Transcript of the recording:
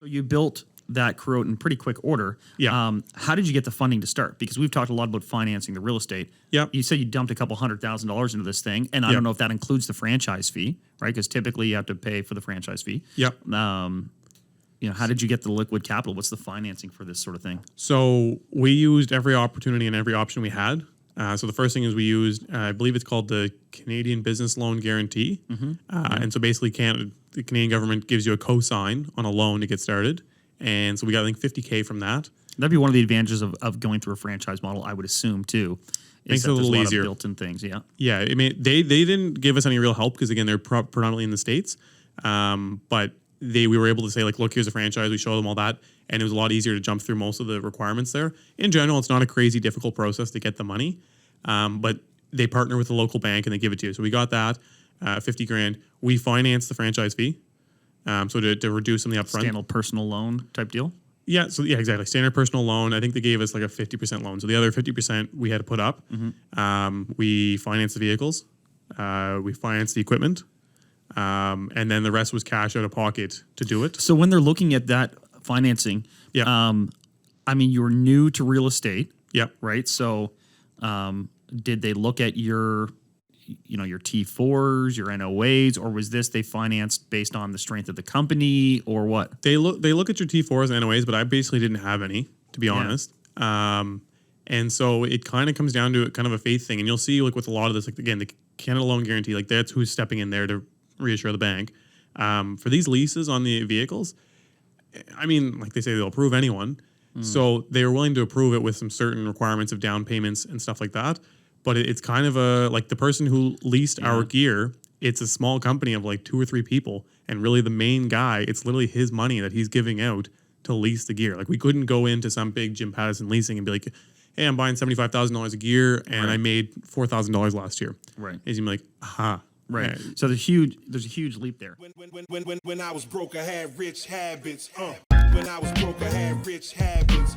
So you built that crew out in pretty quick order. Yeah. How did you get the funding to start? Because we've talked a lot about financing the real estate. Yeah. You said you dumped a couple $100,000 into this thing, and I don't know if that includes the franchise fee, right? Because typically you have to pay for the franchise fee. Yep. How did you get the liquid capital? What's the financing for this sort of thing? So we used every opportunity and every option we had. So the first thing is we used, I believe it's called the Canadian Business Loan Guarantee. And so basically the Canadian government gives you a cosign on a loan to get started. And so we got, I think, $50K from that. That'd be one of the advantages of going through a franchise model, I would assume, too. Makes it a little easier. Built-in things, yeah. Yeah, I mean, they didn't give us any real help because, again, they're predominantly in the States. But we were able to say, like, look, here's a franchise. We show them all that. And it was a lot easier to jump through most of the requirements there. In general, it's not a crazy difficult process to get the money. But they partner with the local bank and they give it to you. So we got that, 50 grand. We financed the franchise fee. So to reduce some of the upfront. Standard personal loan type deal? Yeah, exactly. Standard personal loan. I think they gave us like a 50% loan. So the other 50% we had to put up. We financed the vehicles. We financed the equipment. And then the rest was cash out of pocket to do it. So when they're looking at that financing, I mean, you're new to real estate. Yep. Right? So did they look at your T4s, your NOAs, or was this they financed based on the strength of the company or what? They look at your T4s and NOAs, but I basically didn't have any, to be honest. And so it kind of comes down to kind of a faith thing. And you'll see, like, with a lot of this, like, again, the Canada Loan Guarantee, like, that's who's stepping in there to reassure the bank. For these leases on the vehicles, I mean, like they say, they'll approve anyone. So they were willing to approve it with some certain requirements of down payments and stuff like that. But it's kind of like the person who leased our gear, it's a small company of like 2 or 3 people. And really the main guy, it's literally his money that he's giving out to lease the gear. Like, we couldn't go into some big Jim Pattison leasing and be like, hey, I'm buying $75,000 of gear and I made $4,000 last year. Right. He's gonna be like, aha. Right. So there's a huge leap there. When I was broke, I had rich habits. When I was broke, I had rich habits.